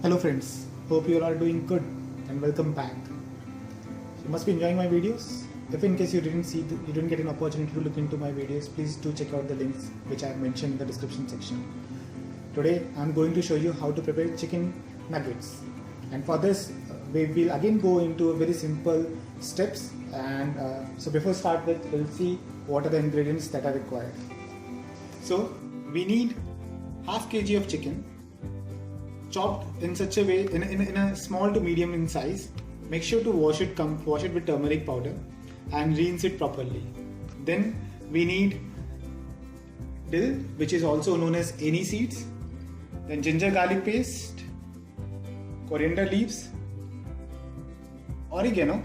Hello friends, hope you all are doing good and welcome back. You must be enjoying my videos. If in case you didn't get an opportunity to look into my videos, please do check out the links which I have mentioned in the description section. Today I am going to show you how to prepare chicken nuggets, and for this we will again go into a very simple steps. And so before start with, we'll see what are the ingredients that are required. So we need half kg of chicken, chopped in such a way in a small to medium in size. Make sure to wash it with turmeric powder and rinse it properly. Then we need dill, which is also known as any seeds, then ginger garlic paste, coriander leaves, oregano,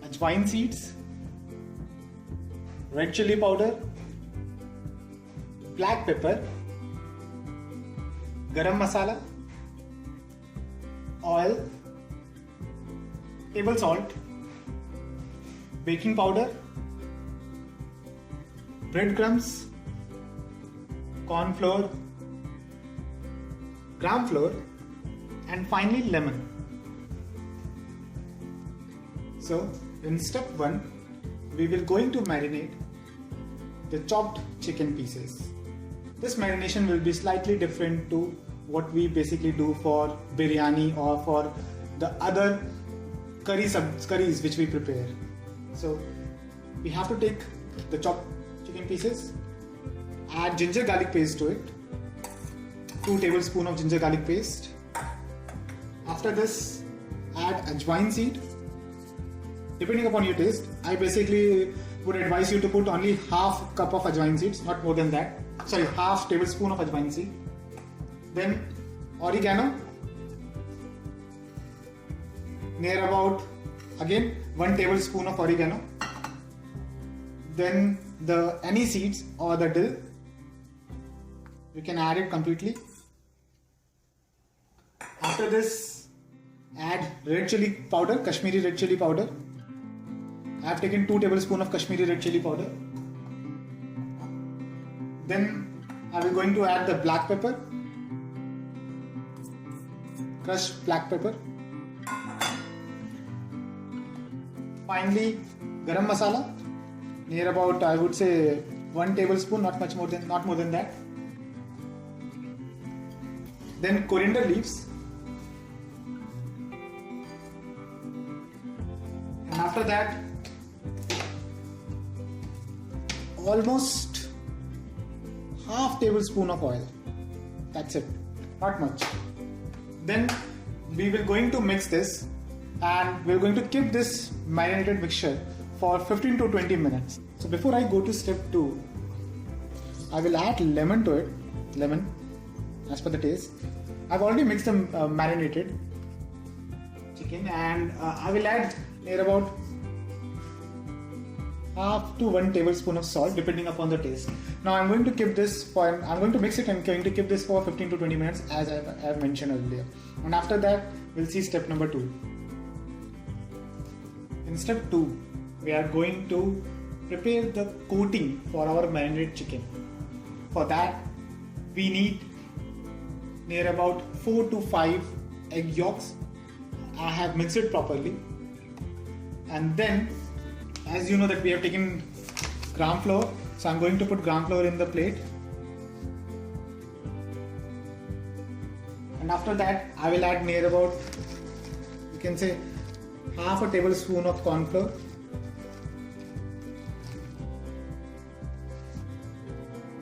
ajwain seeds, red chili powder, black pepper, garam masala, oil, table salt, baking powder, breadcrumbs, corn flour, gram flour, and finally lemon. So in step 1, we will going to marinate the chopped chicken pieces. This marination will be slightly different to what we basically do for biryani or for the other curries which we prepare. So we have to take the chopped chicken pieces, add ginger garlic paste to it, 2 tablespoons of ginger garlic paste. After this, add ajwain seed. Depending upon your taste, I basically would advise you to put only half cup of ajwain seeds, not more than that. Sorry, half tablespoon of ajwain seed. Then oregano, near about again 1 tablespoon of oregano. Then the any seeds or the dill, you can add it completely. After this, add red chili powder, Kashmiri red chili powder. I have taken 2 tablespoons of Kashmiri red chili powder. Then I will going to add the black pepper, crushed black pepper. Finally, garam masala, near about I would say 1 tablespoon, not more than that. Then coriander leaves, and after that, almost half tablespoon of oil. That's it, not much. Then we will going to mix this, and we're going to keep this marinated mixture for 15 to 20 minutes. So before I go to step 2, I will add lemon to it, lemon as per the taste. I've already mixed the marinated chicken, and I will add near about half to 1 tablespoon of salt depending upon the taste. Now I'm going to keep this for, I'm going to mix it and going to keep this for 15 to 20 minutes as I have mentioned earlier. And after that, we'll see step number 2. In step 2, we are going to prepare the coating for our marinated chicken. For that, we need near about 4 to 5 egg yolks. I have mixed it properly. And then, as you know that we have taken gram flour, so I'm going to put gram flour in the plate. And after that, I will add near about, you can say, half a tablespoon of corn flour.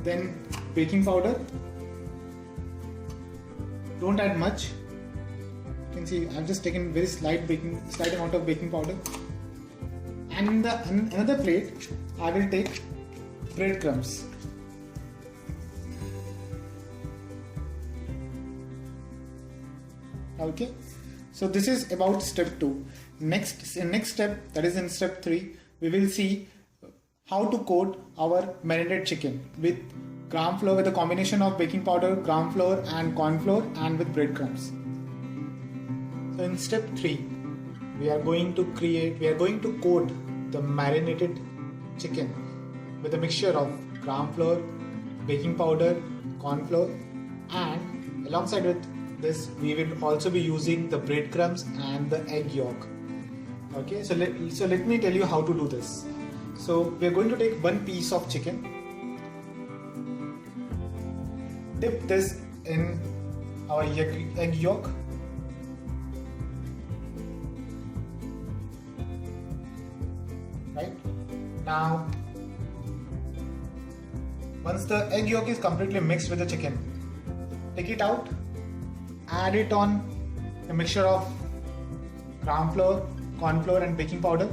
Then baking powder. Don't add much. You can see I've just taken very slight amount of baking powder. And in another plate, I will take breadcrumbs. Okay, so this is about step 2. Next step, that is in step 3, we will see how to coat our marinated chicken with gram flour, with a combination of baking powder, gram flour and corn flour, and with breadcrumbs. So in step 3, we are going to coat the marinated chicken with a mixture of gram flour, baking powder, corn flour, and Alongside with this, we will also be using the breadcrumbs and the egg yolk. Okay, so let me tell you how to do this. So we are going to take one piece of chicken, dip this in our egg yolk, right? Now, once the egg yolk is completely mixed with the chicken, take it out, add it on a mixture of gram flour, corn flour and baking powder.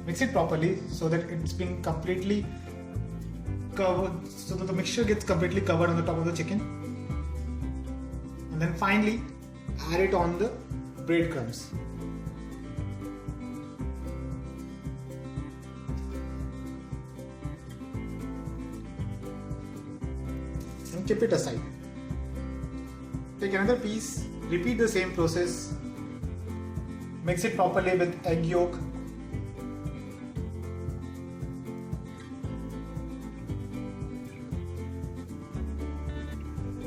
Mix it properly so that it's been completely covered, so that the mixture gets completely covered on the top of the chicken. And then finally add it on the breadcrumbs. And keep it aside. Take another piece, repeat the same process. Mix it properly with egg yolk.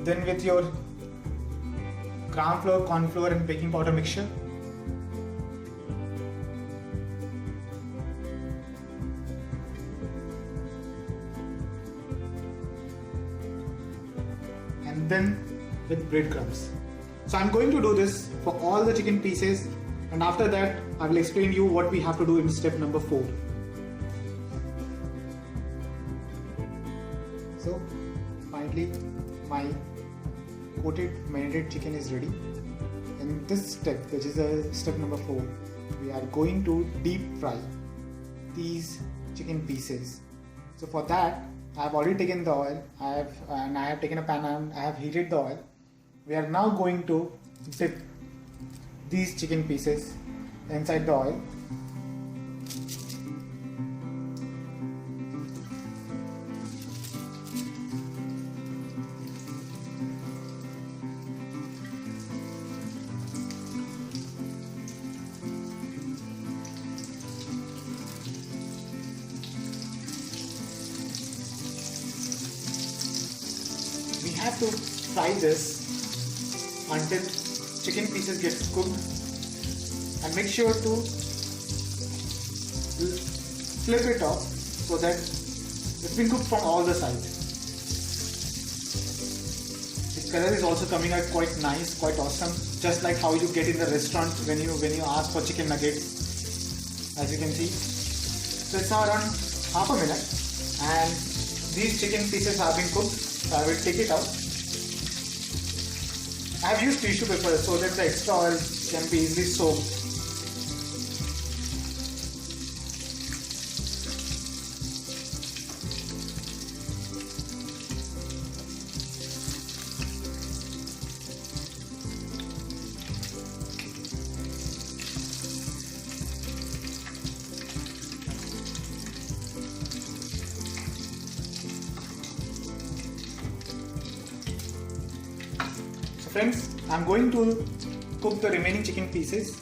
Then with your gram flour, corn flour and baking powder mixture. And then with breadcrumbs. So I'm going to do this for all the chicken pieces, and after that I will explain you what we have to do in step number 4. So finally my coated marinated chicken is ready. In this step, which is step number 4, we are going to deep fry these chicken pieces. So for that, I have already taken the oil. I have taken a pan and I have heated the oil. We are now going to dip these chicken pieces inside the oil. We have to fry this until chicken pieces get cooked, and make sure to flip it off so that it's been cooked from all the sides. The color is also coming out quite nice, quite awesome, just like how you get in the restaurant when you ask for chicken nuggets, as you can see. So it's now around half a minute and these chicken pieces have been cooked. So I will take it out. I have used tissue paper so that the extra oil can be easily soaked. Friends, I'm going to cook the remaining chicken pieces.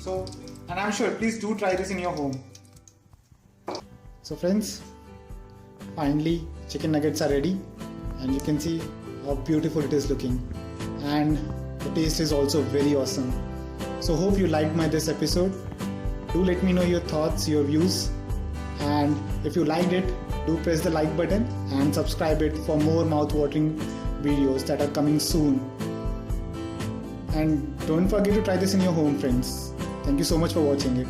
And I'm sure, please do try this in your home. So friends, finally chicken nuggets are ready, and you can see how beautiful it is looking, and the taste is also very awesome. So hope you liked this episode. Do let me know your thoughts, your views, and if you liked it, do press the like button and subscribe it for more mouth-watering videos that are coming soon. And don't forget to try this in your home, friends. Thank you so much for watching it.